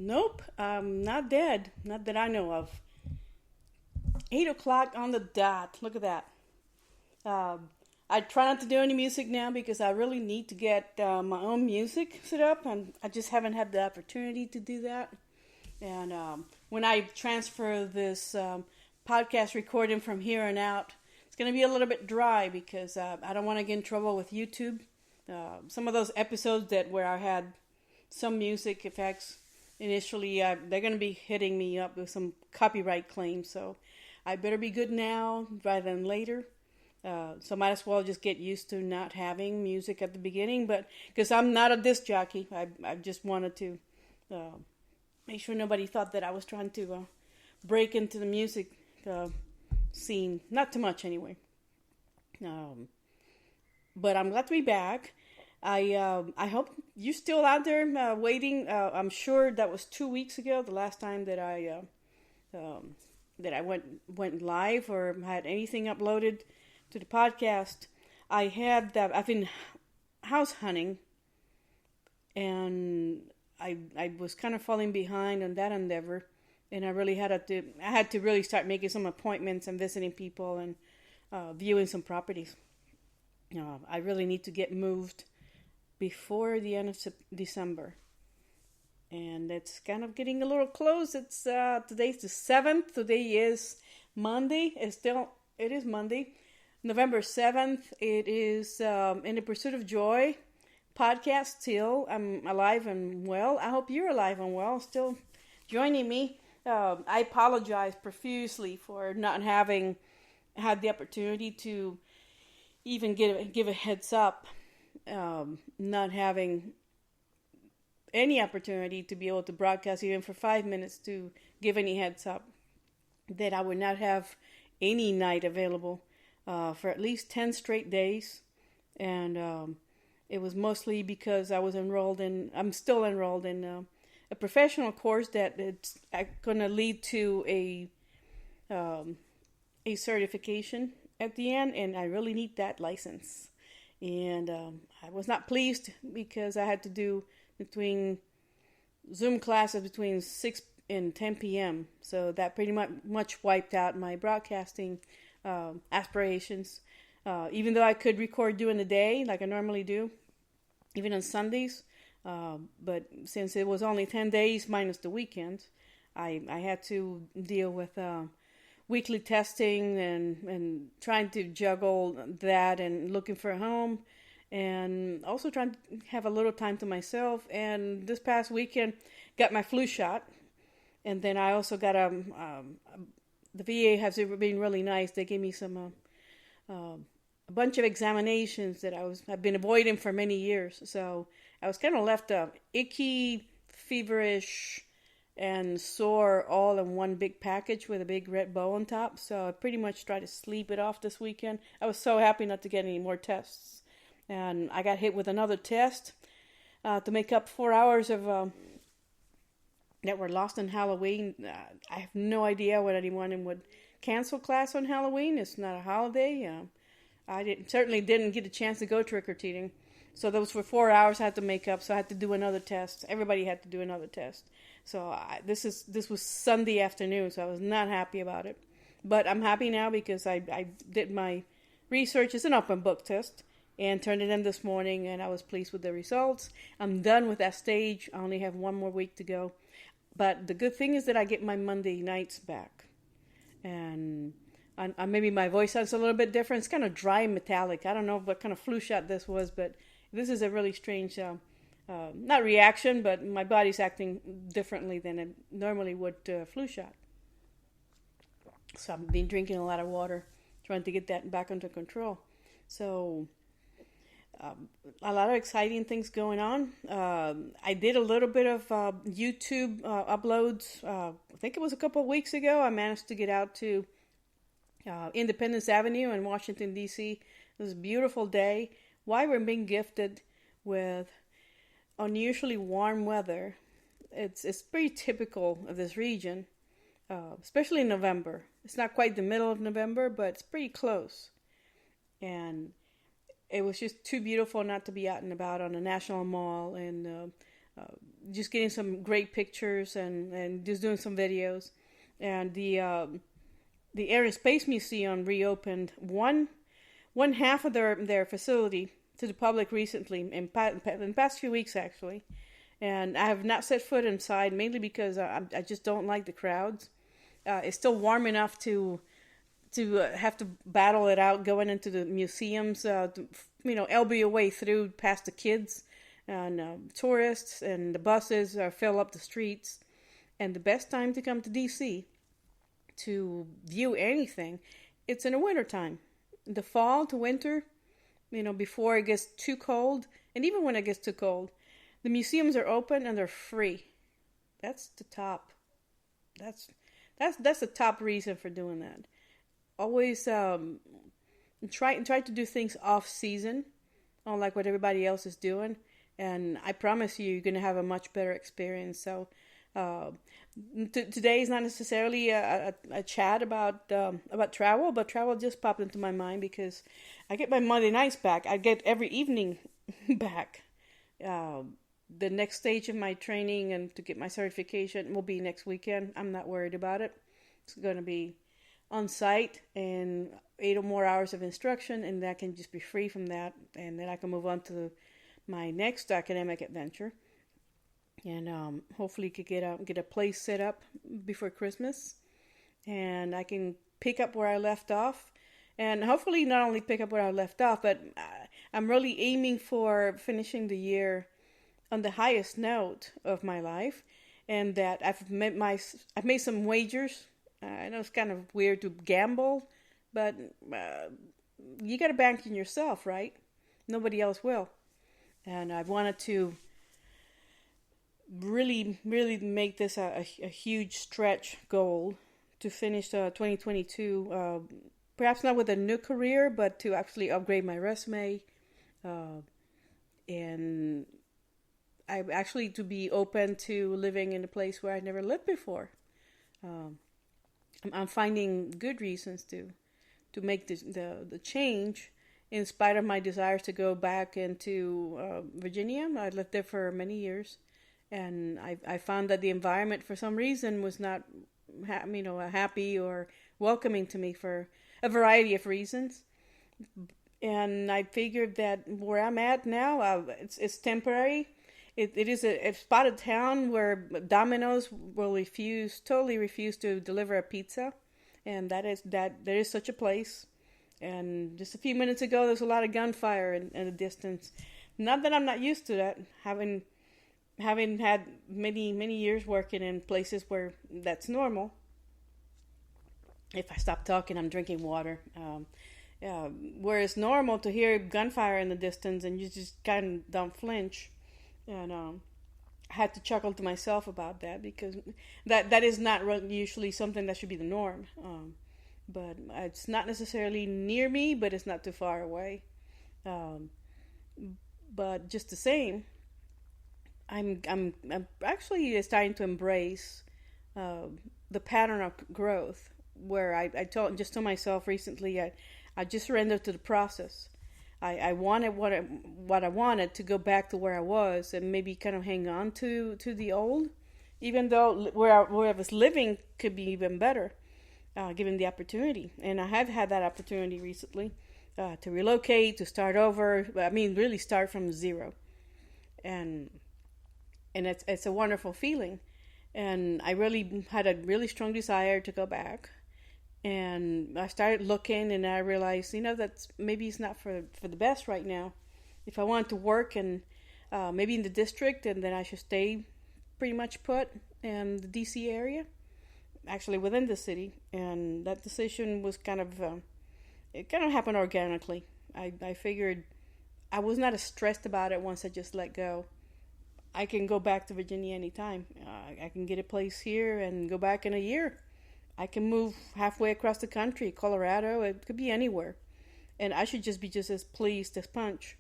Nope, not dead. Not that I know of. 8 o'clock on the dot. Look at that. Um, I try not to do any music now because I really need to get my own music set up, and I just haven't had the opportunity to do that. And when I transfer this podcast recording from here on out, it's going to be a little bit dry because I don't want to get in trouble with YouTube. Some of those episodes where I had some music effects initially, they're going to be hitting me up with some copyright claims. So I better be good now rather than later. So might as well just get used to not having music at the beginning. But because I'm not a disc jockey, I just wanted to make sure nobody thought that I was trying to break into the music scene. Not too much anyway. Um, but I'm glad to be back. I hope you're still out there waiting. I'm sure that was 2 weeks ago, the last time that I went live or had anything uploaded to the podcast. I've been house hunting, and I was kind of falling behind on that endeavor, and I had to really start making some appointments and visiting people and viewing some properties. I really need to get moved before the end of December. And it's kind of getting a little close. It's today's the 7th. Today is Monday. It is Monday, November 7th. It is In the Pursuit of Joy podcast still. I'm alive and well. I hope you're alive and well, still joining me. I apologize profusely for not having had the opportunity to even give a heads up, not having any opportunity to be able to broadcast even for 5 minutes to give any heads up that I would not have any night available for at least 10 straight days. And it was mostly because I'm still enrolled in a professional course that it's going to lead to a certification at the end, and I really need that license. And I was not pleased because I had to do between Zoom classes between 6 and 10 p.m. So that pretty much wiped out my broadcasting aspirations. Even though I could record during the day like I normally do, even on Sundays. But since it was only 10 days minus the weekends, I had to deal with weekly testing and trying to juggle that and looking for a home and also trying to have a little time to myself. And this past weekend, got my flu shot. And then I also got the VA has been really nice. They gave me some a bunch of examinations that I've been avoiding for many years. So I was kind of left icky, feverish, and sore all in one big package with a big red bow on top. So I pretty much tried to sleep it off this weekend. I was so happy not to get any more tests. And I got hit with another test to make up 4 hours of that were lost on Halloween. I have no idea what anyone would cancel class on Halloween. It's not a holiday. I certainly didn't get a chance to go trick-or-treating. So those were 4 hours I had to make up. So I had to do another test. Everybody had to do another test. So this was Sunday afternoon, so I was not happy about it. But I'm happy now because I did my research. It's an open book test and turned it in this morning, and I was pleased with the results. I'm done with that stage. I only have one more week to go. But the good thing is that I get my Monday nights back. And maybe my voice sounds a little bit different. It's kind of dry and metallic. I don't know what kind of flu shot this was, but this is a really strange not reaction, but my body's acting differently than it normally would flu shot. So I've been drinking a lot of water, trying to get that back under control. So a lot of exciting things going on. I did a little bit of YouTube uploads. I think it was a couple of weeks ago. I managed to get out to Independence Avenue in Washington, D.C. It was a beautiful day. Why we're being gifted with unusually warm weather. It's pretty typical of this region, especially in November. It's not quite the middle of November, but it's pretty close. And it was just too beautiful not to be out and about on the National Mall and just getting some great pictures and just doing some videos. And the Air and Space Museum reopened one half of their facility to the public recently, in the past few weeks actually. And I have not set foot inside, mainly because I just don't like the crowds. It's still warm enough to have to battle it out going into the museums, elbow your way through past the kids and tourists, and the buses fill up the streets. And the best time to come to DC to view anything, it's in the wintertime. The fall to winter, before it gets too cold, and even when it gets too cold, the museums are open and they're free. That's the top. That's the top reason for doing that. Always try to do things off season, unlike what everybody else is doing, and I promise you're going to have a much better experience. So today is not necessarily a chat about travel, but travel just popped into my mind because I get my Monday nights back. I get every evening back. The next stage of my training and to get my certification will be next weekend. I'm not worried about it. It's going to be on site and 8 or more hours of instruction, and I can just be free from that, and then I can move on to my next academic adventure, and hopefully could get a place set up before Christmas, and I can pick up where I left off, and hopefully not only pick up where I left off, but I'm really aiming for finishing the year on the highest note of my life, and that I've made some wagers. I know it's kind of weird to gamble, but you got to bank in yourself, right? Nobody else will. And I wanted to really, really make this a huge stretch goal to finish 2022. Perhaps not with a new career, but to actually upgrade my resume, and I actually to be open to living in a place where I'd never lived before. I'm finding good reasons to make the change, in spite of my desires to go back into Virginia. I lived there for many years, and I found that the environment, for some reason, was not happy or welcoming to me for a variety of reasons. And I figured that where I'm at now, it's temporary. It is a spot of town where Domino's will totally refuse to deliver a pizza, and there is such a place. And just a few minutes ago, there's a lot of gunfire in the distance. Not that I'm not used to that, having had many years working in places where that's normal. If I stop talking, I'm drinking water. Where it's normal to hear gunfire in the distance, and you just kind of don't flinch. And I had to chuckle to myself about that, because that is not usually something that should be the norm. But it's not necessarily near me, but it's not too far away. But just the same, I'm actually starting to embrace the pattern of growth, where I told myself recently, I just surrendered to the process. I wanted what I wanted to go back to where I was, and maybe kind of hang on to the old, even though where I was living could be even better, given the opportunity. And I have had that opportunity recently to relocate, to start over. I mean, really start from zero, and it's a wonderful feeling. And I really had a really strong desire to go back. And I started looking, and I realized, that maybe it's not for the best right now. If I wanted to work and maybe in the district, and then I should stay pretty much put in the DC area, actually within the city. And that decision was it kind of happened organically. I figured I was not as stressed about it once I just let go. I can go back to Virginia anytime. I can get a place here and go back in a year. I can move halfway across the country, Colorado, it could be anywhere. And I should just be just as pleased as Punch.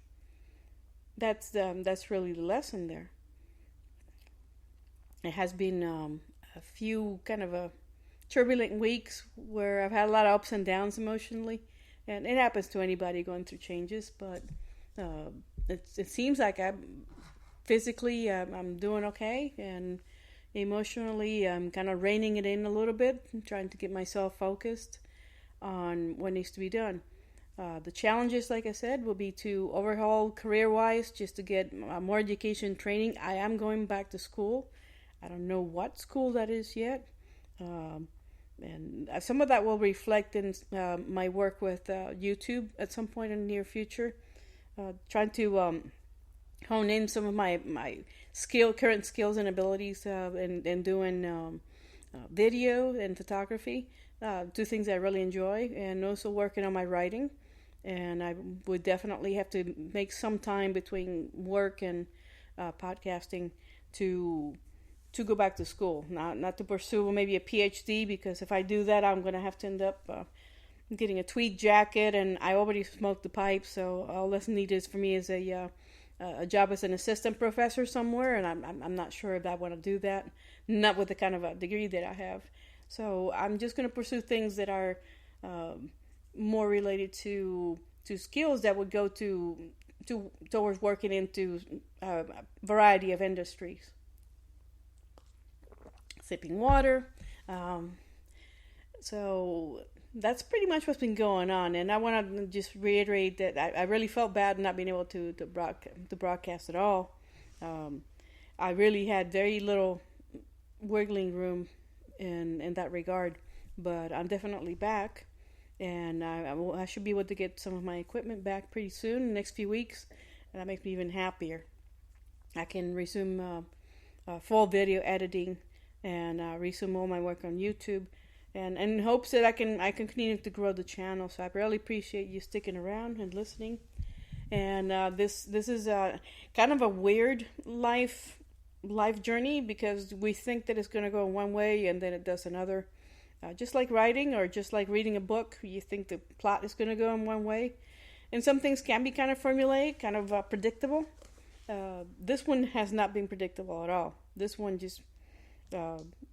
That's really the lesson there. It has been a few kind of turbulent weeks where I've had a lot of ups and downs emotionally. And it happens to anybody going through changes, but it seems like physically, I'm doing okay, and emotionally, I'm kind of reining it in a little bit, trying to get myself focused on what needs to be done. The challenges, like I said, will be to overhaul career-wise, just to get more education training. I am going back to school. I don't know what school that is yet. And some of that will reflect in my work with YouTube at some point in the near future. Trying to hone in some of my current skills and abilities in doing video and photography. Two things I really enjoy, and also working on my writing. And I would definitely have to make some time between work and podcasting to go back to school. Not to pursue maybe a PhD, because if I do that, I'm going to have to end up getting a tweed jacket, and I already smoked the pipe. So all that's needed for me is a job as an assistant professor somewhere, and I'm not sure if I want to do that. Not with the kind of a degree that I have. So I'm just going to pursue things that are more related to skills that would go towards working into a variety of industries. Sipping water. So that's pretty much what's been going on, and I want to just reiterate that I really felt bad not being able to broadcast at all. I really had very little wiggling room in that regard, but I'm definitely back. And I should be able to get some of my equipment back pretty soon, in the next few weeks, and that makes me even happier. I can resume full video editing and resume all my work on YouTube, and in hopes that I can continue to grow the channel. So I really appreciate you sticking around and listening. And this is kind of a weird life journey, because we think that it's going to go one way and then it does another. Just like writing, or just like reading a book, you think the plot is going to go in one way. And some things can be kind of formulaic, kind of predictable. This one has not been predictable at all. This one just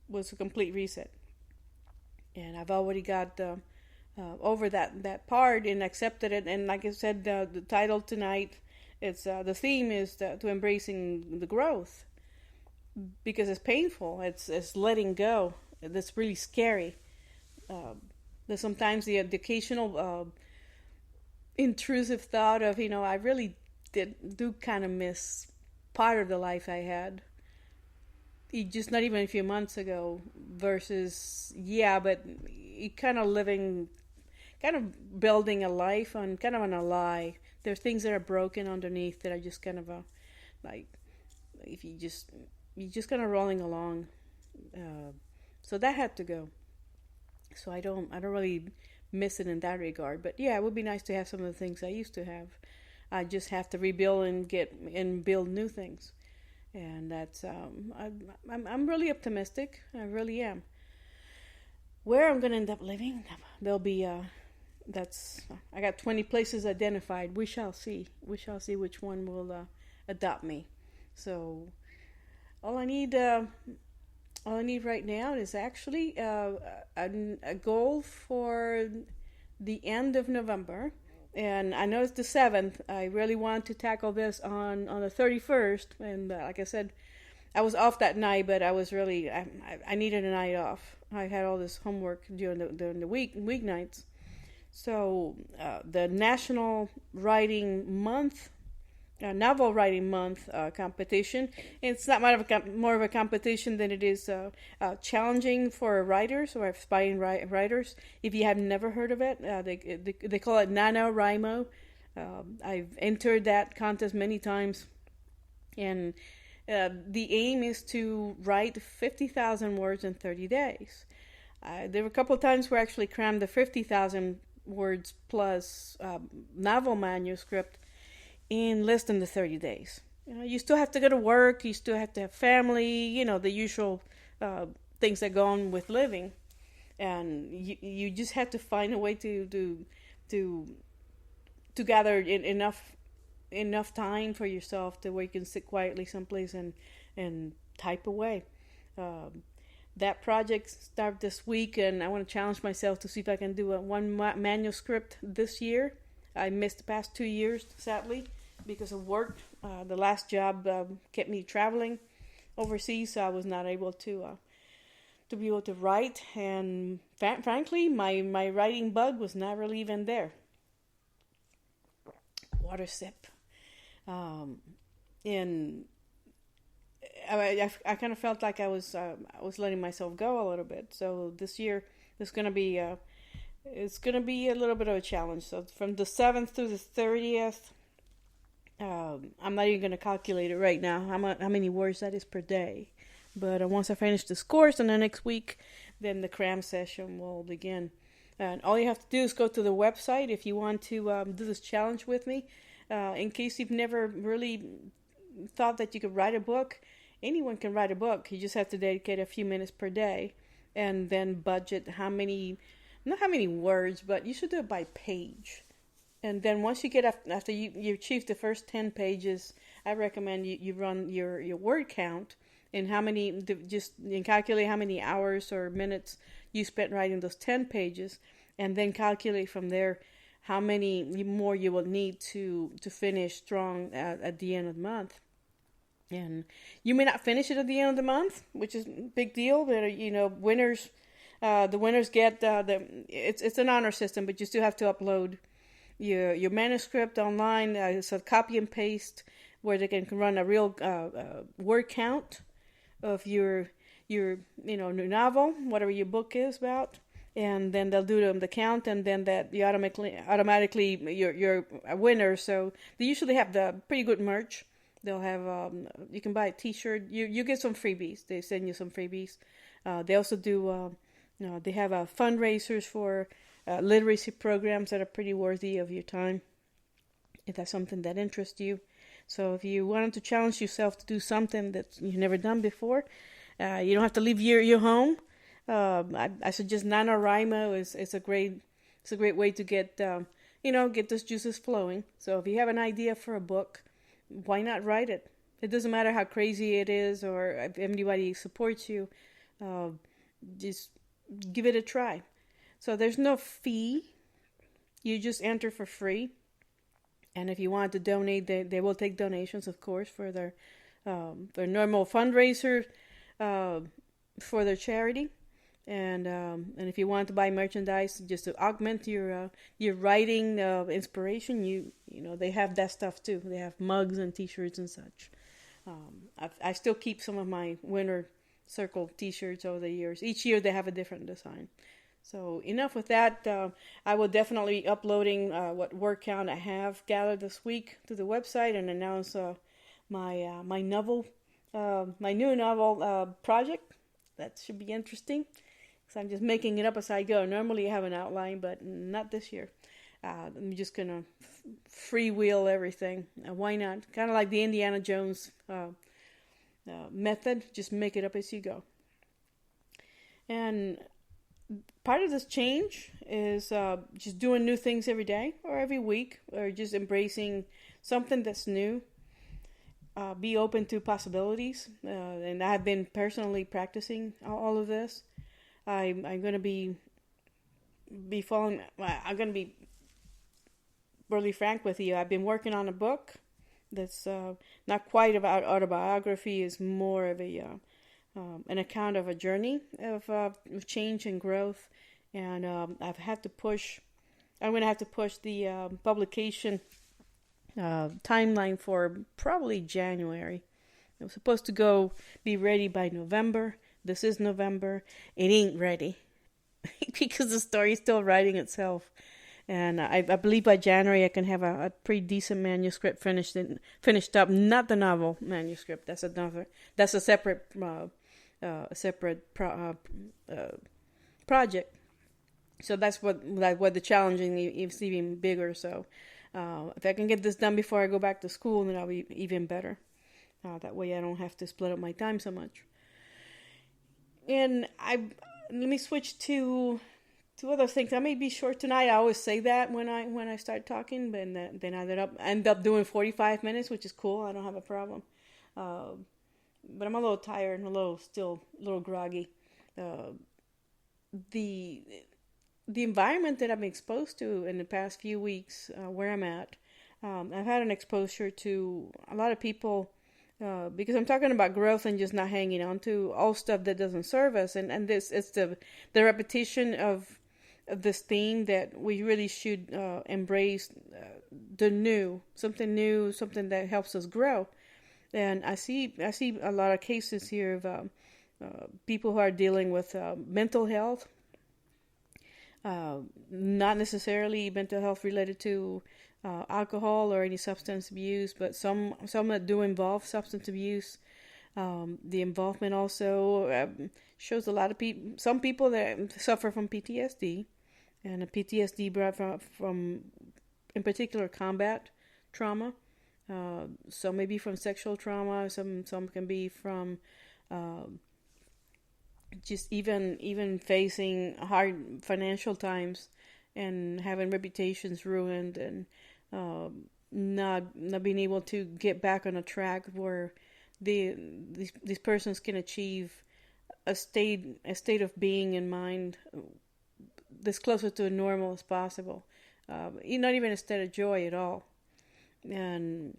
was a complete reset. And I've already got over that part and accepted it. And like I said, the title tonight, it's the theme is to embracing the growth. Because it's painful. It's letting go. That's really scary. There's sometimes the occasional intrusive thought of, I really do kind of miss part of the life I had. Just not even a few months ago, versus, but kind of building a life on a lie. There are things that are broken underneath that are just kind of like, if you're just kind of rolling along. So that had to go. So I don't really miss it in that regard. But yeah, it would be nice to have some of the things I used to have. I just have to rebuild and build new things. And that's I'm really optimistic. I really am. Where I'm gonna end up living, there'll be I got 20 places identified. We shall see. We shall see which one will adopt me. So all I need right now is actually a goal for the end of November. And I know it's the 7th. I really want to tackle this on the 31st. And like I said, I was off that night, but I was really, I needed a night off. I had all this homework during the weeknights. So the National Writing Month, Novel Writing Month competition. It's not more of a competition than it is challenging for writers or aspiring writers. If you have never heard of it, they call it NaNoWriMo. I've entered that contest many times, and the aim is to write 50,000 words in 30 days. There were a couple of times where I actually crammed the 50,000 words plus novel manuscript in less than the 30 days. You still have to go to work, you still have to have family, the usual things that go on with living. And you just have to find a way to gather enough time for yourself to where you can sit quietly someplace and type away. That project started this week, and I want to challenge myself to see if I can do one manuscript this year. I missed the past 2 years, sadly. because of work. The last job kept me traveling overseas, so I was not able to be able to write. And frankly, my writing bug was not really even there. Water sip. And I kind of felt like I was letting myself go a little bit. So this year it's gonna be a little bit of a challenge. So from the 7th through the 30th, I'm not even gonna calculate it right now how many words that is per day. But once I finish this course and the next week, then the cram session will begin. And all you have to do is go to the website if you want to do this challenge with me. In case you've never really thought that you could write a book, anyone can write a book. You just have to dedicate a few minutes per day and then budget not how many words, but you should do it by page. And then once you get after you achieve the first 10 pages, I recommend you run your word count and calculate how many hours or minutes you spent writing those 10 pages, and then calculate from there how many more you will need to finish strong at the end of the month. And you may not finish it at the end of the month, which is a big deal. But winners, the winners get it's an honor system, but you still have to upload your manuscript online. It's a copy and paste where they can run a real word count of your new novel, whatever your book is about, and then they'll do the count, and then that you automatically you're a winner. So they usually have the pretty good merch. They'll have you can buy a T-shirt. You get some freebies. They send you some freebies. They also do they have fundraisers for literacy programs that are pretty worthy of your time, if that's something that interests you. So if you wanted to challenge yourself to do something that you've never done before, you don't have to leave your home. I suggest NaNoWriMo is a great way to get those juices flowing. So if you have an idea for a book, why not write it? It doesn't matter how crazy it is or if anybody supports you. Just give it a try. So there's no fee. You just enter for free. And if you want to donate, they will take donations, of course, for their normal fundraiser for their charity. And if you want to buy merchandise just to augment your writing inspiration, they have that stuff too. They have mugs and T-shirts and such. I still keep some of my Winter Circle T-shirts over the years. Each year they have a different design. So enough with that. I will definitely be uploading what word count I have gathered this week to the website and announce my novel, my new novel project. That should be interesting. So I'm just making it up as I go. Normally I have an outline, but not this year. I'm just gonna freewheel everything. Why not? Kind of like the Indiana Jones method. Just make it up as you go. And part of this change is just doing new things every day or every week, or just embracing something that's new. Be open to possibilities, and I have been personally practicing all of this. I'm going to be following. I'm going to be really frank with you. I've been working on a book that's not quite about autobiography. It's more of an account of a journey of change and growth, and I'm going to have to push the publication timeline for probably January. It was supposed to be ready by November. This is November. It ain't ready because the story is still writing itself. And I believe by January I can have a pretty decent manuscript finished up. Not the novel manuscript. That's a separate project. So that's what the challenging is even bigger. So if I can get this done before I go back to school, then I'll be even better. That way I don't have to split up my time so much. And let me switch to other things. I may be short tonight. I always say that when I start talking, but then I end up doing 45 minutes, which is cool. I don't have a problem. But I'm a little tired and still a little groggy. The environment that I'm exposed to in the past few weeks, where I'm at, I've had an exposure to a lot of people because I'm talking about growth and just not hanging on to all stuff that doesn't serve us. And this it's the repetition of this theme that we really should embrace the new, something that helps us grow. And I see a lot of cases here of people who are dealing with mental health, not necessarily mental health related to alcohol or any substance abuse, but some that do involve substance abuse. The involvement also shows a lot of people. Some people that suffer from PTSD, and a PTSD brought from in particular combat trauma. Some may be from sexual trauma. Some can be from just even facing hard financial times and having reputations ruined, and not being able to get back on a track where these persons can achieve a state of being and mind that's closer to normal as possible. Not even a state of joy at all, and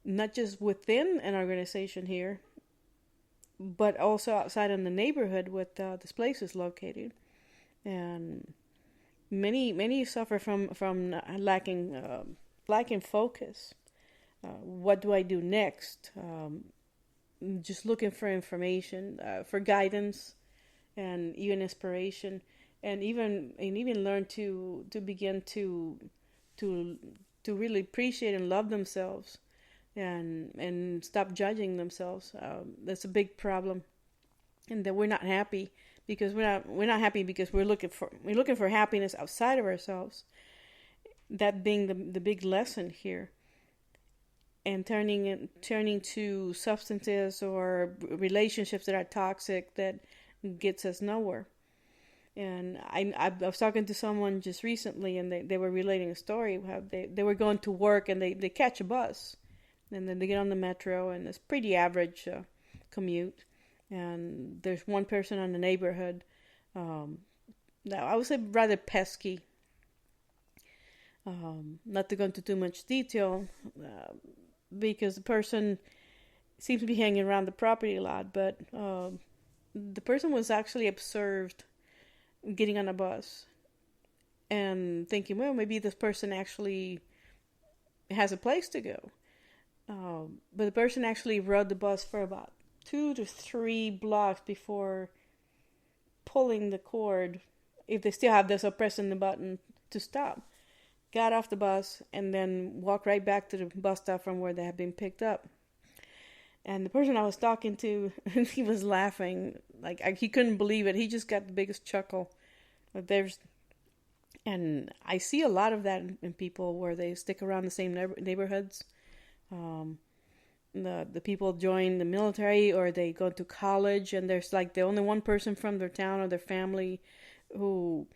not just within an organization here, but also outside in the neighborhood where this place is located. And many suffer from lacking focus. What do I do next? Just looking for information, for guidance, and even inspiration, and even learn to begin to really appreciate and love themselves, and stop judging themselves. That's a big problem, and that we're not happy because we're not happy because we're looking for happiness outside of ourselves. That being the big lesson here, and turning to substances or relationships that are toxic, that gets us nowhere. And I was talking to someone just recently, and they were relating a story how they were going to work, and they catch a bus, and then they get on the metro, and it's pretty average commute, and there's one person in the neighborhood that I would say rather pesky. Not to go into too much detail, because the person seems to be hanging around the property a lot, but the person was actually observed getting on a bus and thinking, well, maybe this person actually has a place to go. But the person actually rode the bus for about 2 to 3 blocks before pulling the cord, if they still have this, or pressing the button to stop. Got off the bus and then walked right back to the bus stop from where they had been picked up. And the person I was talking to, he was laughing like he couldn't believe it. He just got the biggest chuckle. And I see a lot of that in people where they stick around the same neighborhoods. The people join the military, or they go to college, and there's like the only one person from their town or their family who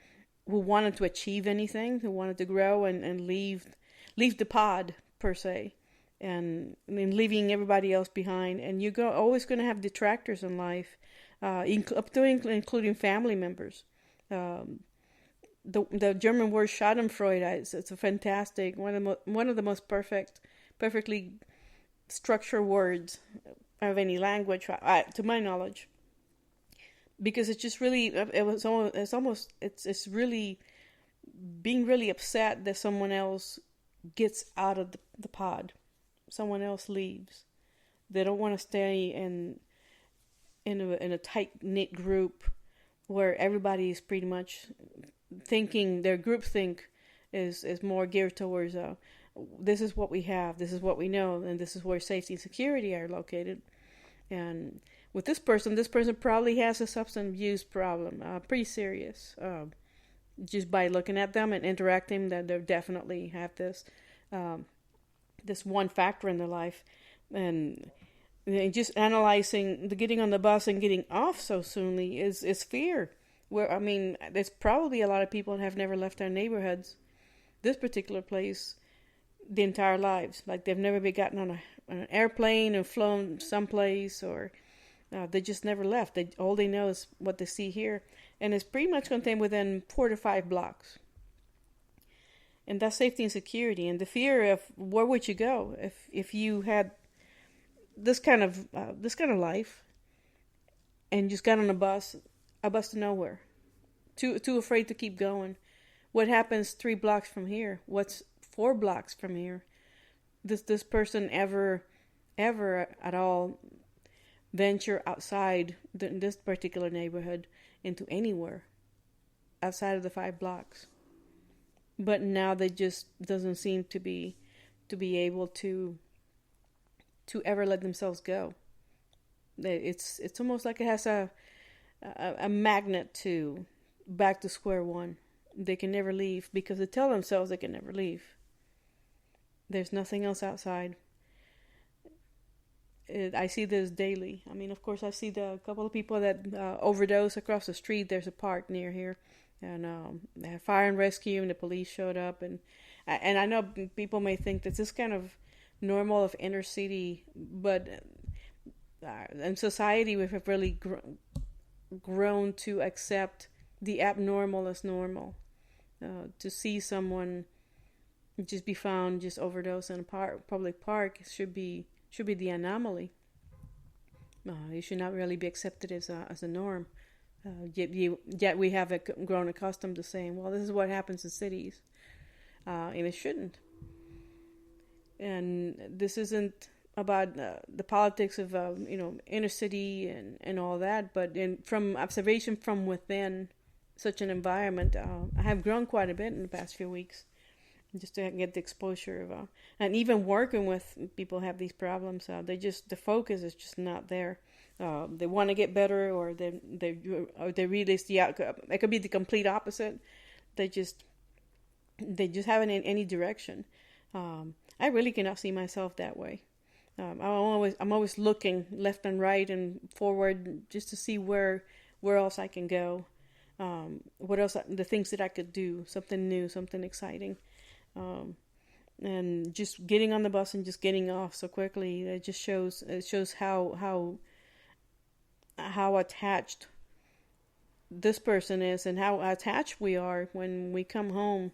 wanted to achieve anything, who wanted to grow and leave the pod per se, and leaving everybody else behind. And you're always going to have detractors in life, up to including family members. The German word Schadenfreude, it's a fantastic one of the most perfectly structured words of any language, to my knowledge. Because it's just really, it's really being really upset that someone else gets out of the pod. Someone else leaves. They don't want to stay in a tight-knit group where everybody is pretty much thinking, their groupthink is more geared towards this is what we have, this is what we know, and this is where safety and security are located. And with this person probably has a substance abuse problem, pretty serious. Just by looking at them and interacting, that they definitely have this one factor in their life. And just analyzing the getting on the bus and getting off so soonly is fear. There's probably a lot of people that have never left their neighborhoods, this particular place, the entire lives. Like they've never been gotten on an airplane and flown someplace, or they just never left. All they know is what they see here, and it's pretty much contained within 4 to 5 blocks. and that's safety and security, and the fear of where would you go if you had this kind of life and just got on a bus to nowhere, too afraid to keep going. What happens 3 blocks from here? What's 4 blocks from here? This person ever at all venture outside this particular neighborhood into anywhere outside of the 5 blocks? But now they just doesn't seem to be able to ever let themselves go. It's almost like it has a magnet to back to square one. They can never leave because they tell themselves they can never leave. There's nothing else outside. I see this daily. I mean, of course, I see the couple of people that overdose across the street. There's a park near here, and they had fire and rescue, and the police showed up. And I know people may think that this is kind of normal of inner city, but in society we have really grown to accept the abnormal as normal. To see someone just be found just overdose in a public park should be the anomaly. It should not really be accepted as a norm. Yet we have grown accustomed to saying, well, this is what happens in cities, and it shouldn't. And this isn't about the politics of inner city and all that, but from observation from within such an environment, I have grown quite a bit in the past few weeks, just to get the exposure of, and even working with people who have these problems. The focus is just not there. They want to get better, or they realize the outcome. It could be the complete opposite. They just haven't in any direction. I really cannot see myself that way. I'm always looking left and right and forward just to see where else I can go. What else? The things that I could do, something new, something exciting. And just getting on the bus and just getting off so quickly, it shows how attached this person is and how attached we are when we come home,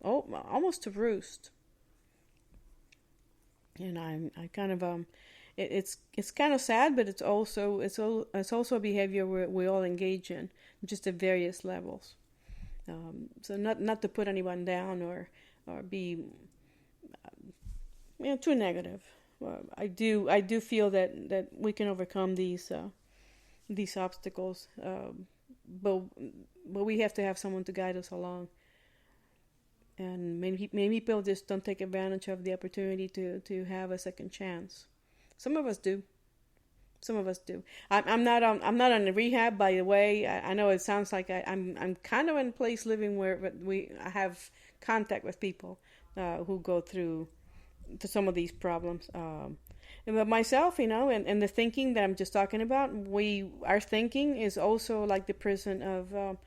almost to roost. And I kind of it's kind of sad, but it's also a behavior we all engage in, just at various levels. So not to put anyone down or be too negative. I do feel that we can overcome these obstacles, but we have to have someone to guide us along. And maybe people just don't take advantage of the opportunity to have a second chance. Some of us do. I'm not on the rehab, by the way. I know it sounds like I'm kind of in a place living where I have contact with people who go through some of these problems. But myself, and the thinking that I'm just talking about, our thinking is also like the prison of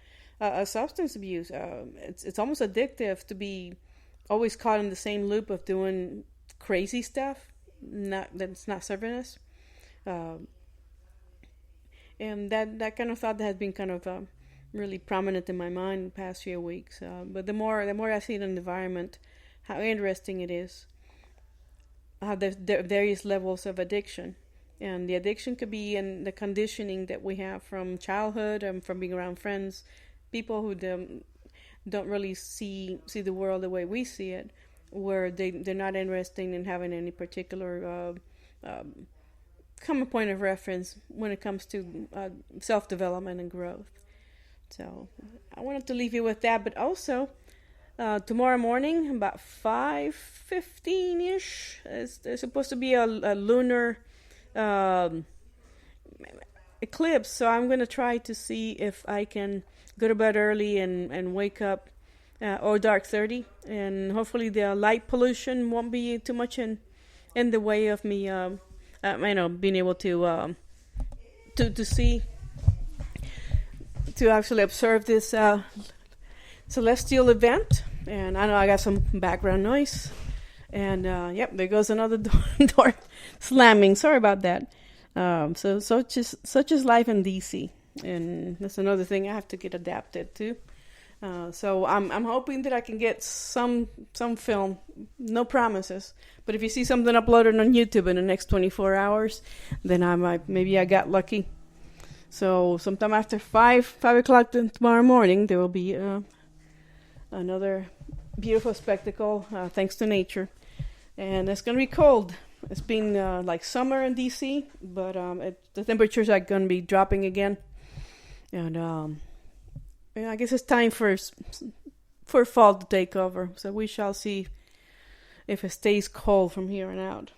substance abuse. It's almost addictive to be always caught in the same loop of doing crazy stuff that's not serving us. And that kind of thought has been kind of really prominent in my mind the past few weeks. But the more I see it in the environment, how interesting it is, how there's various levels of addiction. And the addiction could be in the conditioning that we have from childhood and from being around friends, people who don't really see the world the way we see it, where they're not interested in having any particular common point of reference when it comes to self-development and growth. So I wanted to leave you with that, but also tomorrow morning about 5:15ish, there's supposed to be a lunar eclipse, so I'm going to try to see if I can go to bed early and wake up or dark 30, and hopefully the light pollution won't be too much in the way of me being able to see, to actually observe this celestial event. And I know I got some background noise, and there goes another door slamming. Sorry about that. So such is life in DC, and that's another thing I have to get adapted to. So I'm hoping that I can get some film. No promises, but if you see something uploaded on YouTube in the next 24 hours, then maybe I got lucky. So sometime after 5 o'clock tomorrow morning, there will be another beautiful spectacle, thanks to nature, and it's gonna be cold. It's been like summer in DC, but the temperatures are gonna be dropping again, and I guess it's time for fall to take over. So we shall see if it stays cold from here on out.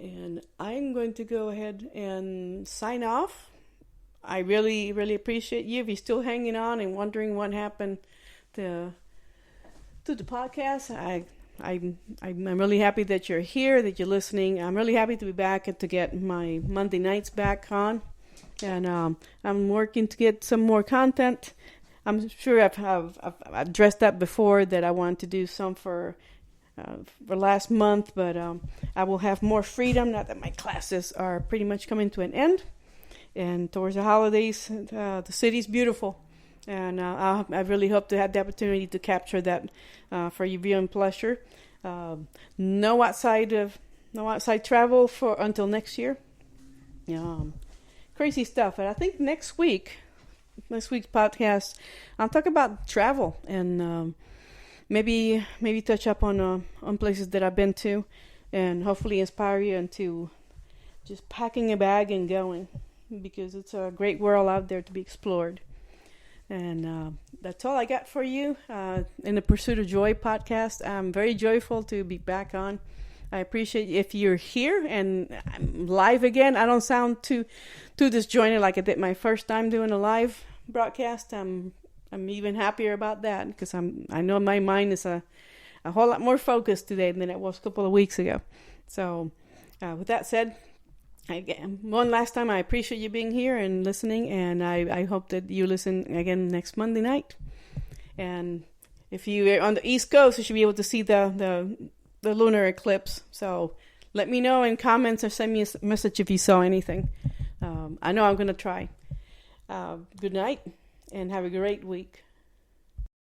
And I'm going to go ahead and sign off. I really, really appreciate you. If you're still hanging on and wondering what happened to the podcast, I'm really happy that you're here, that you're listening. I'm really happy to be back and to get my Monday nights back on. And I'm working to get some more content. I'm sure I've addressed that before, that I want to do some for last month, but I will have more freedom now that my classes are pretty much coming to an end. And towards the holidays, the city's beautiful, and I really hope to have the opportunity to capture that for your viewing pleasure. No outside travel until next year. Crazy stuff. And I think next week's podcast, I'll talk about travel and maybe touch up on places that I've been to, and hopefully inspire you into just packing a bag and going, because it's a great world out there to be explored. And that's all I got for you in the Pursuit of Joy podcast. I'm very joyful to be back on. I appreciate if you're here and I'm live again. I don't sound too disjointed like I did my first time doing a live broadcast. I'm even happier about that, because I know my mind is a whole lot more focused today than it was a couple of weeks ago. So with that said, one last time, I appreciate you being here and listening, and I hope that you listen again next Monday night. And if you're on the East Coast, you should be able to see the lunar eclipse. So let me know in comments or send me a message if you saw anything. I know I'm going to try. Good night, and have a great week.